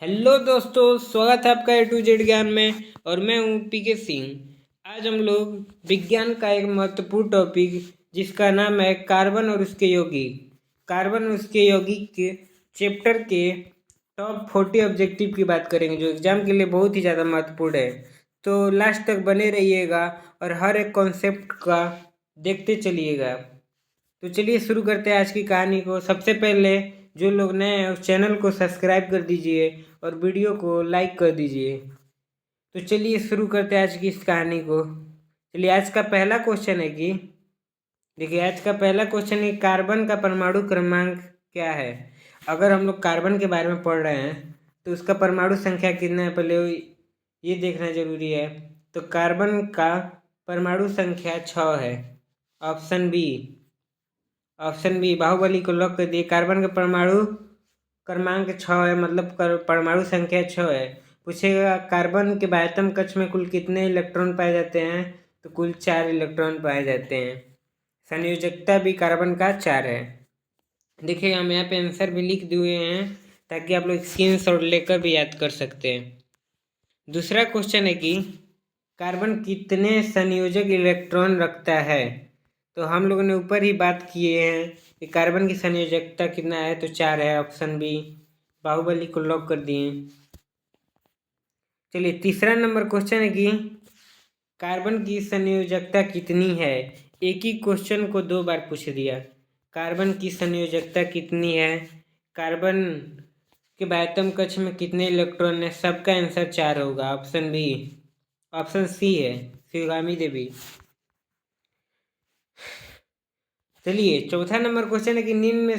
Hello दोस्तों, स्वागत है आपका ए टू जेड ज्ञान में। और मैं हूं पीके सिंह। आज हम लोग विज्ञान का एक महत्वपूर्ण टॉपिक जिसका नाम है कार्बन और उसके यौगिक। कार्बन और उसके यौगिक के चैप्टर के टॉप 40 ऑब्जेक्टिव की बात करेंगे जो एग्जाम के लिए बहुत ही ज़्यादा महत्वपूर्ण है। तो लास्ट तक बने रहिएगा और हर एक कॉन्सेप्ट का देखते चलिएगा। तो चलिए शुरू करते हैं आज की कहानी को। सबसे पहले जो लोग नए हैं उस चैनल को सब्सक्राइब कर दीजिए और वीडियो को लाइक कर दीजिए। तो चलिए शुरू करते हैं आज की इस कहानी को। चलिए आज का पहला क्वेश्चन है कि देखिए, आज का पहला क्वेश्चन है कार्बन का परमाणु क्रमांक क्या है। अगर हम लोग कार्बन के बारे में पढ़ रहे हैं तो उसका परमाणु संख्या कितना है पहले ये देखना जरूरी है। तो कार्बन का परमाणु संख्या 6 है। Option B. बाहुबली को लॉक कर दिए। कार्बन का परमाणु क्रमांक 6 है, मतलब परमाणु संख्या 6 है। पूछेगा कार्बन के बाह्यतम कक्ष में कुल कितने इलेक्ट्रॉन पाए जाते हैं, तो कुल 4 इलेक्ट्रॉन पाए जाते हैं। संयोजकता भी कार्बन का 4 है। देखिए हम यहाँ पे आंसर भी लिख दिए हैं ताकि आप लोग स्क्रीनशॉट लेकर भी याद कर सकते हैं। दूसरा क्वेश्चन है कि कार्बन कितने संयोजक इलेक्ट्रॉन रखता है। तो हम लोगों ने ऊपर ही बात किए हैं कि कार्बन की संयोजकता कितना है, तो 4 है। Option B. बाहुबली को लॉक कर दिए। चलिए तीसरा नंबर क्वेश्चन है कि कार्बन की संयोजकता कितनी है। एक ही क्वेश्चन को 2 बार पूछ दिया। कार्बन की संयोजकता कितनी है, कार्बन के बाह्यतम कक्ष में कितने इलेक्ट्रॉन है, सबका आंसर 4 होगा। Option B. ऑप्शन सी है शिवगामी देवी। चलिए चौथा नंबर क्वेश्चन है कि निम्न में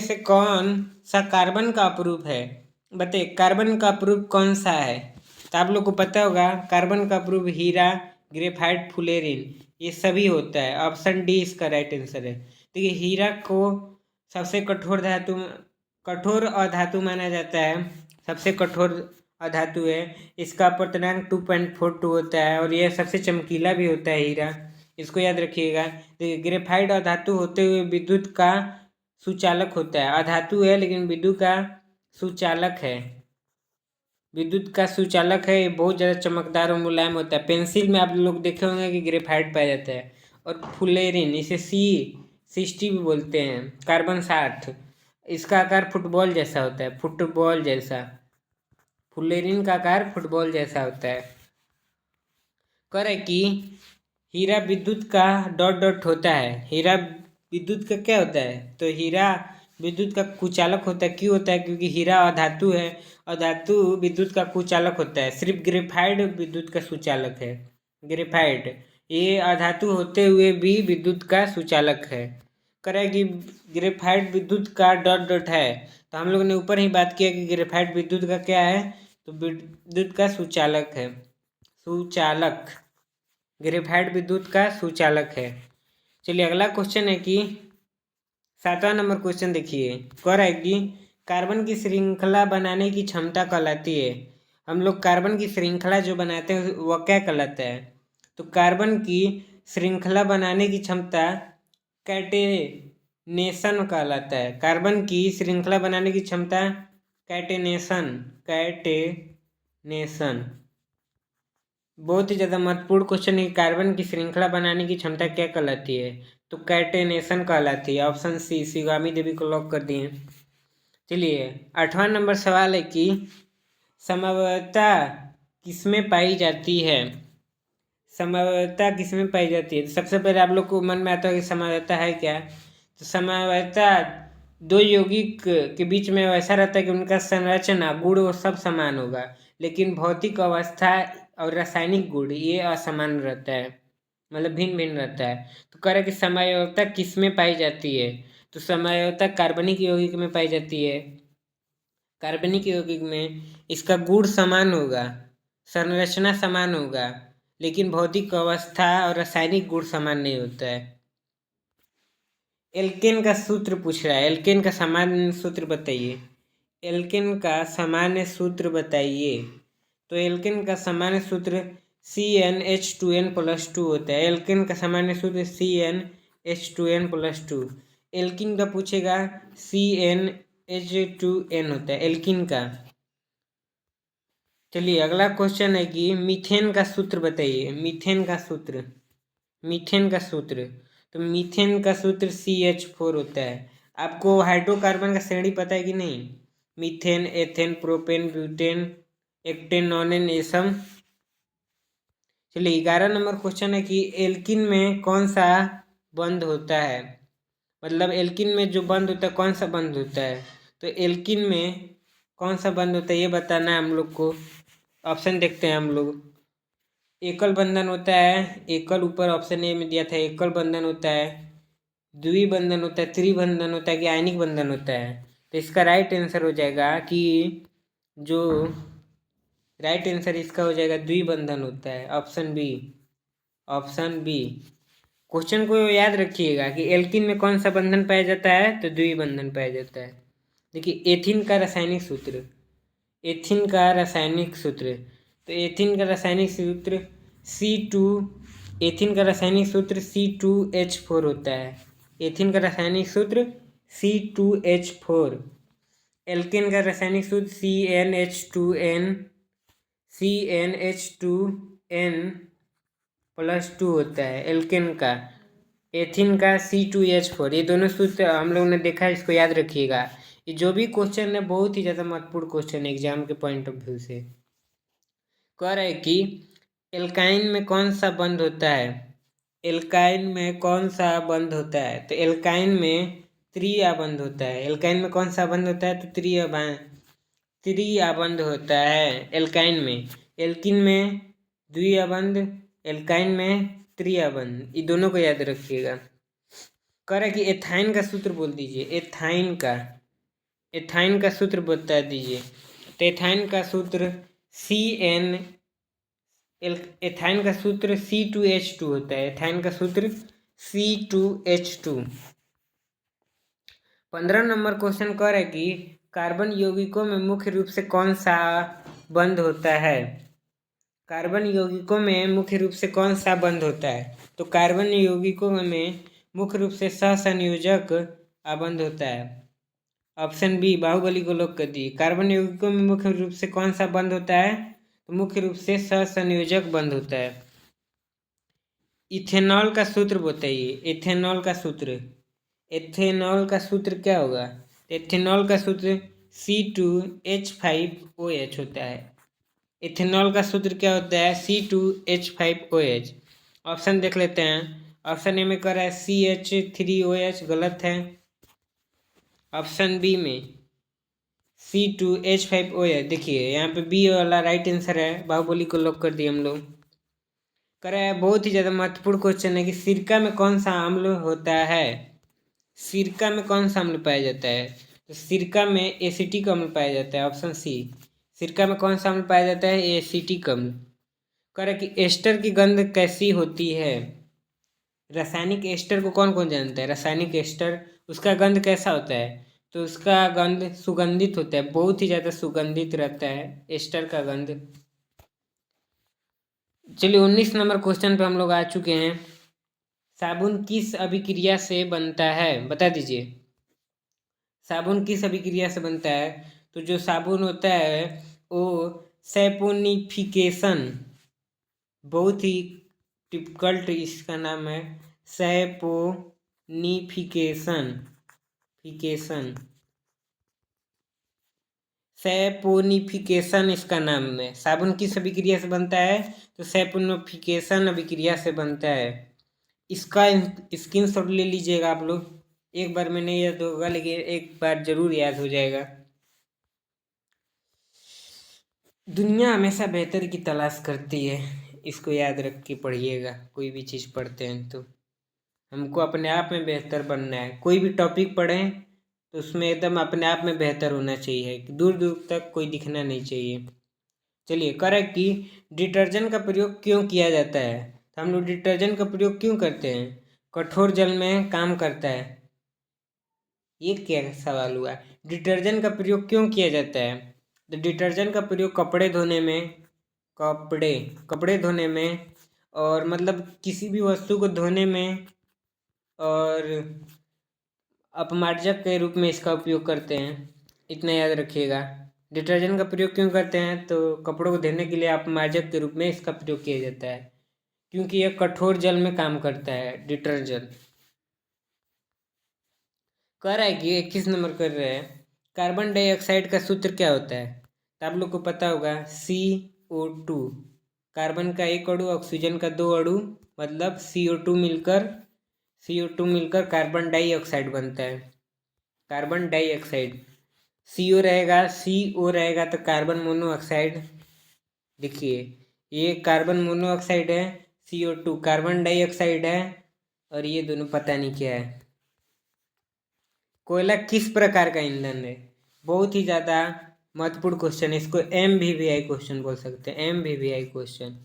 से कौन सा कार्बन का अपरूप है। बताइए कार्बन का अपरूप कौन सा है। तो आप लोग को पता होगा कार्बन का अपरूप हीरा, ग्रेफाइट, फुलेरिन ये सभी होता है। ऑप्शन डी इसका राइट आंसर है। देखिए हीरा को सबसे कठोर अधातु माना जाता है। सबसे कठोर अधातु है। इसका अपवर्तनांक 2.42 होता है और यह सबसे चमकीला भी होता है हीरा। इसको याद रखिएगा। देखिए ग्रेफाइट अधातु होते हुए विद्युत का सुचालक होता है। अधातु है लेकिन विद्युत का सुचालक है। विद्युत का सुचालक है। ये बहुत ज़्यादा चमकदार और मुलायम होता है। पेंसिल में आप लोग देखे होंगे कि ग्रेफाइट पाया जाता है। और फुलेरिन इसे C60 भी बोलते हैं। कार्बन 60 इसका आकार फुटबॉल जैसा होता है। फुटबॉल जैसा फुलेरिन का आकार फुटबॉल जैसा होता है। कह रहे कि हीरा विद्युत का डॉट डॉट होता है। हीरा विद्युत का क्या होता है, तो हीरा विद्युत का कुचालक होता है। क्यों होता है, क्योंकि हीरा अधातु है। अधातु विद्युत का कुचालक होता है। सिर्फ ग्रेफाइट विद्युत का सुचालक है। ग्रेफाइट ये अधातु होते हुए भी विद्युत का सुचालक है। करे कि ग्रेफाइट विद्युत का डॉट डॉट है। तो हम लोग ने ऊपर ही बात किया कि ग्रेफाइट विद्युत का क्या है, तो विद्युत का सुचालक है। सुचालक ग्रेफाइट विद्युत का सुचालक है। चलिए अगला क्वेश्चन है कि 7वां नंबर क्वेश्चन देखिए। कह रहा है कि कार्बन की श्रृंखला बनाने की क्षमता कहलाती है। हम लोग कार्बन की श्रृंखला जो बनाते हैं वह क्या कहलाता है, तो कार्बन की श्रृंखला बनाने की क्षमता कैटेनेशन कहलाता है। कार्बन की श्रृंखला बनाने की क्षमता कैटेनेशन बहुत ही ज़्यादा महत्वपूर्ण क्वेश्चन है। कार्बन की श्रृंखला बनाने की क्षमता क्या कहलाती है, तो कैटेनेशन कहलाती है। ऑप्शन सी शिवगामी देवी को लॉक कर दिए। चलिए 8वां नंबर सवाल है कि समवायता किसमें पाई जाती है। समवायता किसमें पाई जाती है, तो सबसे पहले आप लोग को मन में आता है कि समवायता है क्या। तो समवायता दो यौगिक के बीच में वैसा रहता है कि उनका संरचना गुण वो सब समान होगा, लेकिन भौतिक अवस्था और रासायनिक गुण ये असमान रहता है, मतलब भिन्न भिन्न रहता है। तो कह रहे कि समवायता किस में पाई जाती है, तो समवायता कार्बनिक यौगिक में पाई जाती है। कार्बनिक यौगिक में इसका गुण समान होगा, संरचना समान होगा, लेकिन भौतिक अवस्था और रासायनिक गुण समान नहीं होता है। एल्केन का सूत्र पूछ रहा है। एल्केन का सामान्य सूत्र बताइए। एल्केन का सामान्य सूत्र बताइए। तो एल्केन का सामान्य सूत्र CnH2n+2 होता है। एल्केन का सामान्य सूत्र CnH2n+2। एल्किन का पूछेगा CnH H2N होता है एल्किन का। चलिए अगला क्वेश्चन है कि मीथेन का सूत्र बताइए। मीथेन का सूत्र तो मीथेन का सूत्र CH4 होता है। आपको हाइड्रोकार्बन का श्रेणी पता है कि नहीं? Methane, ethane, propane, butane, octane, nonane, ये सब। चलिए 11 नंबर क्वेश्चन है कि एल्किन में कौन सा बंध होता है? मतलब एल्किन में जो बंध होता है कौन सा बंध होता है? तो एल्किन में कौन सा बंध होता है ये बताना है हम लोग को। ऑप्शन देखते हैं हम लोग। एकल बंधन होता है, एकल ऊपर ऑप्शन ए में दिया था, एकल बंधन होता है, द्विबंधन होता है, त्रिबंधन होता है कि आयनिक बंधन होता है। तो इसका राइट आंसर हो जाएगा कि जो राइट आंसर इसका हो जाएगा द्विबंधन होता है, ऑप्शन बी। क्वेश्चन को याद रखिएगा कि एल्किन में कौन सा बंधन पाया जाता है? तो द्विबंधन पाया जाता है। देखिए एथिन का रासायनिक सूत्र, तो एथिन का रासायनिक सूत्र C2, एथिन का रासायनिक सूत्र C2H4 होता है। एथिन का रासायनिक सूत्र C2H4। एल्केन का रासायनिक सूत्र CnH2n+2 होता है एल्केन का। एथिन का C2H4। ये दोनों सूत्र हम लोगों ने देखा है, इसको याद रखिएगा। ये जो भी क्वेश्चन है बहुत ही ज़्यादा महत्वपूर्ण क्वेश्चन है एग्जाम के पॉइंट ऑफ व्यू से। कह रहा है कि एल्काइन में कौन सा बंध होता है? एल्काइन में कौन सा बंध होता है? तो एल्काइन में त्रिआबंध होता है। एल्काइन में कौन सा बंध होता है? तो त्रिआबंध होता है एल्काइन में। एल्किन में द्विआबंध, एल्काइन में त्रिआबंध, ये दोनों को याद रखिएगा। कह रहा है कि एथाइन का सूत्र बोल दीजिए। एथाइन का सूत्र बता दीजिए। तो एथाइन का सूत्र एथाइन का सूत्र C2H2 होता है। एथाइन का सूत्र C2H2। 15 नंबर क्वेश्चन कह रहा है कि कार्बन यौगिकों में मुख्य रूप से कौन सा बंध होता है? कार्बन यौगिकों में मुख्य रूप से कौन सा बंध होता है? तो कार्बन यौगिकों में मुख्य रूप से सहसंयोजक आबंध होता है। ऑप्शन बी बाहुबली को लॉक कर दी। कार्बन यौगिकों में मुख्य रूप से कौन सा बंध होता है? तो मुख्य रूप से सहसंयोजक बंध होता है। इथेनॉल का सूत्र बताइए। एथेनॉल का सूत्र क्या होगा? एथेनॉल का सूत्र C2H5OH होता है। इथेनॉल का सूत्र क्या होता है? C2H5OH। ऑप्शन देख लेते हैं। ऑप्शन ए में कह रहा है CH3OH, गलत है। ऑप्शन बी में C2H5OH, देखिए यहाँ पे बी वाला राइट आंसर है। बाहुबली को लॉक कर दिए हम लोग। कह रहा है बहुत ही ज़्यादा महत्वपूर्ण क्वेश्चन है कि सिरका में कौन सा अम्ल होता है? सिरका में कौन सा अम्ल पाया जाता है? तो सिरका में एसिटिक अम्ल पाया जाता है, ऑप्शन सी। सिरका में कौन सा अम्ल पाया जाता है? एसिटिक अम्ल। कह रहा है कि एस्टर की गंध कैसी होती है? रासायनिक एस्टर को कौन कौन जानता है? रासायनिक एस्टर, उसका गंध कैसा होता है? तो उसका गंध सुगंधित होता है, बहुत ही ज़्यादा सुगंधित रहता है एस्टर का गंध। चलिए 19 नंबर क्वेश्चन पे हम लोग आ चुके हैं। साबुन किस अभिक्रिया से बनता है? बता दीजिए। साबुन किस अभिक्रिया से बनता है? तो जो साबुन होता है वो सैपोनिफिकेशन, बहुत ही डिफिकल्ट इसका नाम है, सैपोनिफिकेशन इसका नाम है। साबुन किस अभिक्रिया से बनता है? तो सैपोनिफिकेशन अभिक्रिया से बनता है। इसका स्क्रीनशॉट ले लीजिएगा आप लोग। एक बार में नहीं याद होगा लेकिन एक बार जरूर याद हो जाएगा। दुनिया हमेशा बेहतर की तलाश करती है, इसको याद रख के पढ़िएगा। कोई भी चीज़ पढ़ते हैं तो हमको अपने आप में बेहतर बनना है। कोई भी टॉपिक पढ़ें तो उसमें एकदम अपने आप में बेहतर होना चाहिए, दूर दूर तक कोई दिखना नहीं चाहिए। चलिए करेक्ट कि डिटर्जेंट का प्रयोग क्यों किया जाता है? तो हम लोग डिटर्जेंट का प्रयोग क्यों करते हैं? कठोर जल में काम करता है। ये क्या सवाल हुआ? डिटर्जेंट का प्रयोग क्यों किया जाता है? तो डिटर्जेंट का प्रयोग कपड़े धोने में और मतलब किसी भी वस्तु को धोने में और अपमार्जक के रूप में इसका उपयोग करते हैं। इतना याद रखिएगा। डिटर्जेंट का प्रयोग क्यों करते हैं? तो कपड़ों को धोने के लिए आप मार्जक के रूप में इसका प्रयोग किया जाता है, क्योंकि यह कठोर जल में काम करता है डिटर्जेंट। कह रहा है कि 21 नंबर कर रहे हैं, कार्बन डाइऑक्साइड का सूत्र क्या होता है? तो आप लोग को पता होगा CO2। कार्बन का एक अणु, ऑक्सीजन का दो अणु, मतलब CO2 मिलकर कार्बन डाइऑक्साइड बनता है। कार्बन डाइऑक्साइड CO रहेगा तो कार्बन मोनोऑक्साइड। देखिए, ये कार्बन मोनोऑक्साइड है, CO2 कार्बन डाइऑक्साइड है, और ये दोनों पता नहीं क्या है। कोयला किस प्रकार का ईंधन है? बहुत ही ज़्यादा महत्वपूर्ण क्वेश्चन है, इसको MVVI क्वेश्चन बोल सकते हैं, MVVI क्वेश्चन।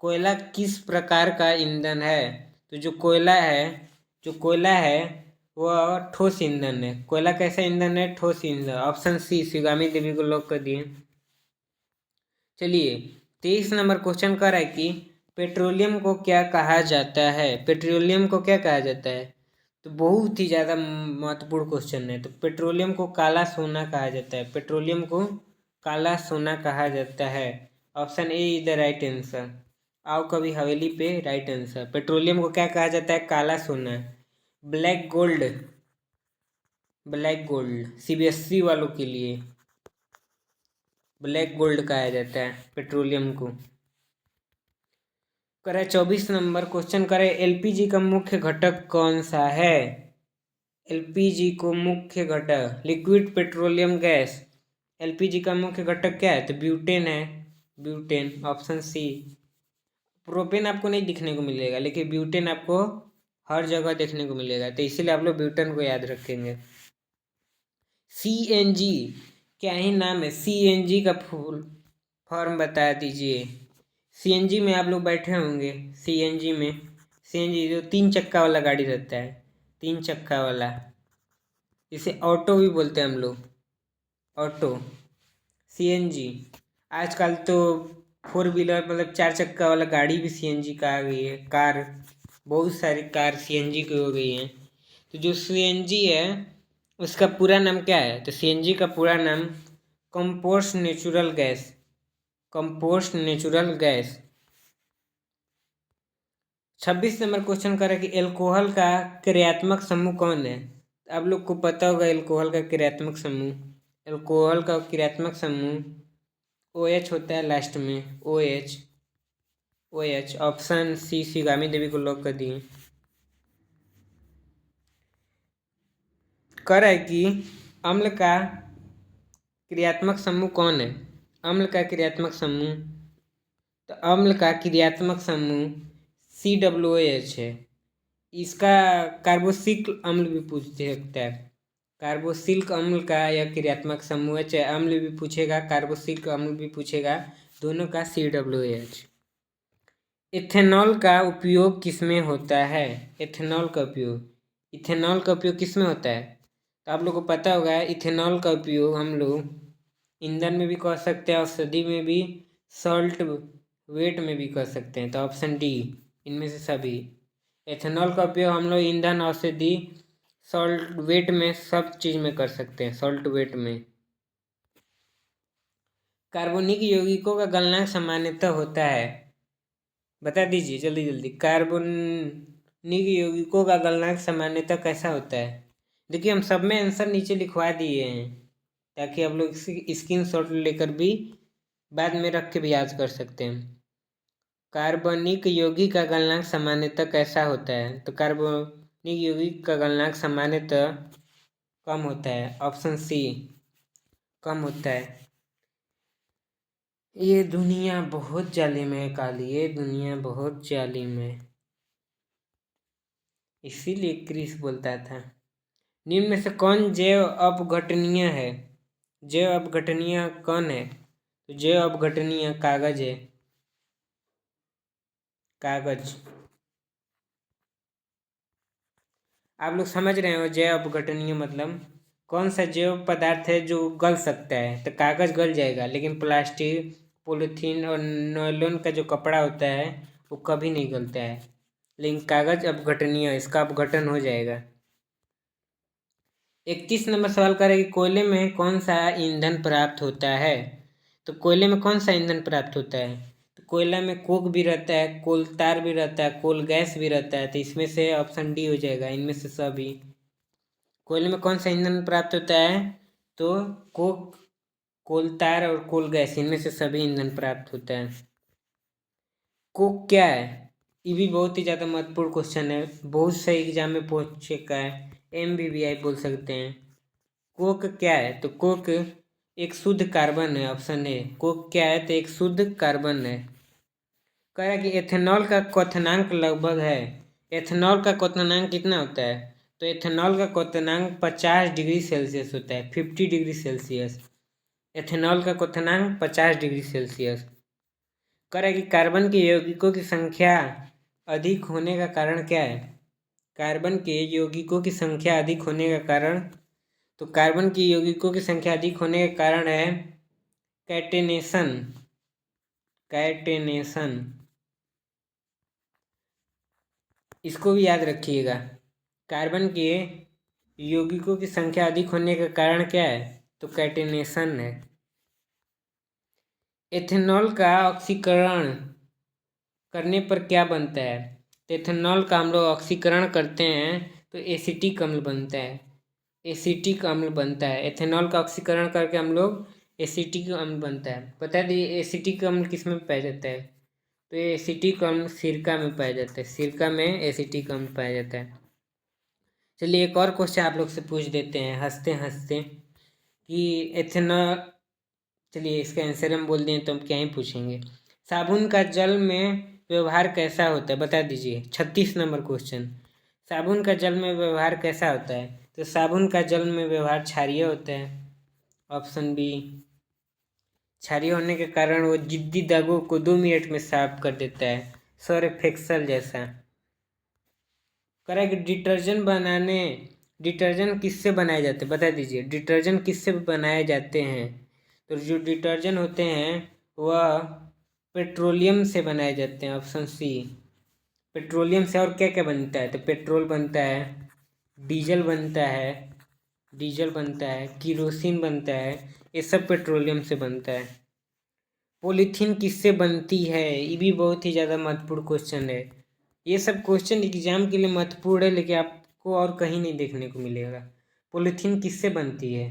कोयला किस प्रकार का ईंधन है? तो जो कोयला है वह ठोस ईंधन है। कोयला कैसा ईंधन है? ठोस ईंधन। ऑप्शन सी शिवामी देवी को लॉक कर दिए। चलिए, 23 नंबर क्वेश्चन कर रहा है कि पेट्रोलियम को क्या कहा जाता है? पेट्रोलियम को क्या कहा जाता है? तो बहुत ही ज़्यादा महत्वपूर्ण क्वेश्चन है। तो पेट्रोलियम को काला सोना कहा जाता है। पेट्रोलियम को काला सोना कहा जाता है। Option A is the right answer. आओ कभी हवेली पे, राइट आंसर। पेट्रोलियम को क्या कहा जाता है? काला सोना। ब्लैक गोल्ड, CBSE वालों के लिए ब्लैक गोल्ड कहा जाता है पेट्रोलियम को। करे 24 नंबर क्वेश्चन करे, LPG का मुख्य घटक कौन सा है? LPG को मुख्य घटक, लिक्विड पेट्रोलियम गैस। LPG का मुख्य घटक क्या है? तो ब्यूटेन है, ब्यूटेन। Option C. प्रोपेन आपको नहीं दिखने को मिलेगा, लेकिन ब्यूटेन आपको हर जगह देखने को मिलेगा, तो इसीलिए आप लोग ब्यूटेन को याद रखेंगे। CNG, क्या ही नाम है, CNG का फुल फॉर्म बता दीजिए। CNG में आप लोग बैठे होंगे, CNG जो 3 चक्का वाला गाड़ी रहता है, 3 चक्का वाला, इसे ऑटो भी बोलते हैं हम लोग, ऑटो। CNG आजकल तो 4 व्हीलर मतलब 4 चक्का वाला गाड़ी भी CNG का आ गई है। कार, बहुत सारी कार CNG की हो गई हैं। तो जो CNG है उसका पूरा नाम क्या है? तो CNG का पूरा नाम compost natural gas, compost natural gas. 26 number question कर रहा है कि एल्कोहल का क्रियात्मक समूह कौन है? आप लोग को पता होगा एल्कोहल का क्रियात्मक समूह। एल्कोहल का क्रियात्मक समूह OH होता है लास्ट में, OH। ऑप्शन सी शिगामी देवी को लॉक कर दिए। कर है कि अम्ल का क्रियात्मक समूह कौन है? अम्ल का क्रियात्मक समूह, तो अम्ल का क्रियात्मक समूह COOH है। इसका कार्बोक्सिल अम्ल भी पूछ सकता है। कार्बोक्सिल अम्ल का यह क्रियात्मक समूह है, चाहे अम्ल भी पूछेगा, कार्बोक्सिल अम्ल भी पूछेगा, दोनों का COOH। इथेनॉल का उपयोग किसमें होता है? इथेनॉल का उपयोग किसमें होता है? तो आप लोग को पता होगा इथेनॉल का उपयोग हम लोग ईंधन में भी कर सकते हैं, औषधि में भी, सॉल्ट वेट में भी कर सकते हैं। तो ऑप्शन डी, इनमें से सभी। इथेनॉल का उपयोग हम लोग ईंधन, औषधि, सॉल्ट वेट में, सब चीज़ में कर सकते हैं, सॉल्ट वेट में। कार्बनिक यौगिकों का गलनांक सामान्यतः होता है, बता दीजिए जल्दी जल्दी। कार्बनिक यौगिकों का गलनांक सामान्यतः कैसा होता है? देखिए, हम सब में आंसर नीचे लिखवा दिए हैं, ताकि आप लोग स्क्रीनशॉट लेकर भी बाद में रख के भी याद कर सकते हैं। कार्बनिक यौगिक का गलनांक सामान्यतः कैसा होता है? तो कार्बनिक यौगिक का गलनांक सामान्यतः कम होता है। ऑप्शन सी, कम होता है। ये दुनिया बहुत जालिम है काली, ये दुनिया बहुत जालिम है, इसीलिए क्रिस बोलता था। निम्न में से कौन जैव अपघटनीय है? जैव अपघटनीय कौन है? तो जैव अपघटनीय कागज है, कागज। आप लोग समझ रहे हो जैव अपघटनीय मतलब कौन सा जैव पदार्थ है जो गल सकता है? तो कागज गल जाएगा, लेकिन प्लास्टिक, पॉलीथीन और नायलॉन का जो कपड़ा होता है वो कभी नहीं गलता है, लेकिन कागज अपघटनीय, इसका अपघटन हो जाएगा। 31 नंबर सवाल कर रहा है कि कोयले में कौन सा ईंधन प्राप्त होता है। तो कोयले में कौन सा ईंधन प्राप्त होता है। तो कोयला में कोक भी रहता है, कोल तार भी रहता है, कोल गैस भी रहता है। तो इसमें से ऑप्शन डी हो जाएगा, इनमें से सभी। कोयले में कौन सा ईंधन प्राप्त होता है। तो कोक, कोल तार और कोल गैस, इनमें से सभी ईंधन प्राप्त होता है। कोक क्या है, ये भी बहुत ही ज़्यादा महत्वपूर्ण क्वेश्चन है, बहुत से एग्जाम में पूछ चुका है, MBBI बोल सकते हैं। कोक क्या है। तो कोक एक शुद्ध कार्बन है, ऑप्शन ए। कोक क्या है, तो एक शुद्ध कार्बन है। कह रहा है कि एथेनॉल का क्वथनांक लगभग है। एथेनॉल का क्वथनांक कितना होता है। तो एथेनॉल का क्वथनांक 50 डिग्री सेल्सियस होता है, 50 डिग्री सेल्सियस। एथेनॉल का क्वथनांक 50 डिग्री सेल्सियस। कह रहा है कि कार्बन के यौगिकों की संख्या अधिक होने का कारण क्या है। कार्बन के यौगिकों की संख्या अधिक होने का कारण, तो कार्बन की यौगिकों की संख्या अधिक होने का कारण है कैटेनेशन। कैटेनेशन, इसको भी याद रखिएगा। कार्बन के यौगिकों की संख्या अधिक होने का कारण क्या है। तो कैटेनेशन है। एथेनॉल का ऑक्सीकरण करने पर क्या बनता है। तो एथेनॉल का हम लोग ऑक्सीकरण करते हैं तो एसिटिक अम्ल बनता है। एसिटिक अम्ल बनता है। एथेनॉल का ऑक्सीकरण करके हम लोग एसिटिक अम्ल बनता है। बता दिए एसिटिक अम्ल किस में पाया जाता है। तो ये एसिटिक अम्ल सिरका में पाया जाता है। सिरका में एसिटिक अम्ल पाया जाता है। चलिए एक और क्वेश्चन आप लोग से पूछ देते हैं हंसते हंसते कि एथेनॉल, चलिए इसका आंसर हम बोल दें तो हम क्या ही पूछेंगे। साबुन का जल में व्यवहार कैसा होता है, बता दीजिए। 36 नंबर क्वेश्चन, साबुन का जल में व्यवहार कैसा होता है। तो साबुन का जल में व्यवहार क्षारीय होता है, ऑप्शन बी। क्षारीय होने के कारण वो जिद्दी दागों को 2 मिनट में साफ कर देता है, सर्फ एक्सेल जैसा। करेक्ट। डिटर्जेंट किससे बनाए जाते हैं, बता दीजिए। डिटर्जेंट किससे बनाए जाते हैं। तो जो डिटर्जेंट होते हैं वह पेट्रोलियम से बनाए जाते हैं, ऑप्शन सी। पेट्रोलियम से और क्या क्या बनता है। तो पेट्रोल बनता है, डीजल बनता है, किरोसिन बनता है, ये सब पेट्रोलियम से बनता है। पॉलीथीन किससे बनती है, ये भी बहुत ही ज़्यादा महत्वपूर्ण क्वेश्चन है। ये सब क्वेश्चन एग्जाम के लिए महत्वपूर्ण है, लेकिन आपको और कहीं नहीं देखने को मिलेगा। पॉलीथीन किससे बनती है।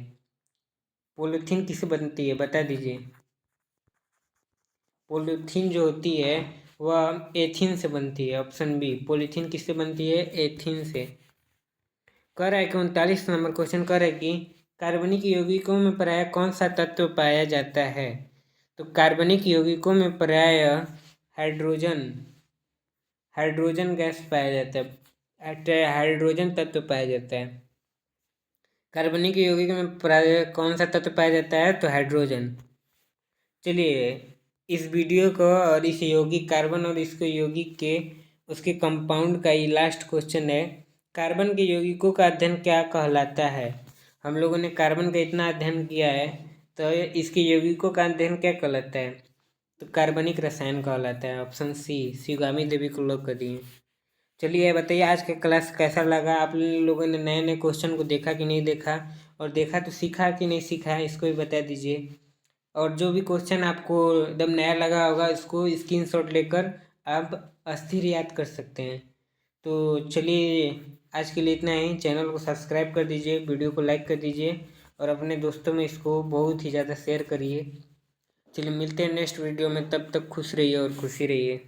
पॉलीथीन किससे बनती है, बता दीजिए। पॉलीथीन जो होती है वह एथीन से बनती है, ऑप्शन बी। पॉलीथीन किससे बनती है, एथीन से। कह रहा है कि 39 नंबर क्वेश्चन कह रहा है कि कार्बनिक यौगिकों में प्रायः कौन सा तत्व पाया जाता है। तो कार्बनिक यौगिकों में प्रायः हाइड्रोजन गैस पाया जाता है, हाइड्रोजन तत्व पाया जाता है। कार्बनिक यौगिक में प्रायः कौन सा तत्व पाया जाता है, तो हाइड्रोजन। चलिए इस वीडियो को और इस यौगिक कार्बन और इसको यौगिक के उसके कंपाउंड का ये लास्ट क्वेश्चन है। कार्बन के यौगिकों का अध्ययन क्या कहलाता है। हम लोगों ने कार्बन का इतना अध्ययन किया है, तो इसके यौगिकों का अध्ययन क्या कहलाता है। तो कार्बनिक रसायन कहलाता है, ऑप्शन सी। शिवगामी देवी को लॉक कर दिए। चलिए बताइए आज का क्लास कैसा लगा। आप लोगों ने नए नए क्वेश्चन को देखा कि नहीं देखा, और देखा तो सीखा कि नहीं सीखा, इसको भी बता दीजिए। और जो भी क्वेश्चन आपको एकदम नया लगा होगा इसको स्क्रीनशॉट लेकर आप अस्थिर याद कर सकते हैं। तो चलिए आज के लिए इतना ही। चैनल को सब्सक्राइब कर दीजिए, वीडियो को लाइक कर दीजिए और अपने दोस्तों में इसको बहुत ही ज़्यादा शेयर करिए। चलिए मिलते हैं नेक्स्ट वीडियो में, तब तक खुश रहिए और खुशी रहिए।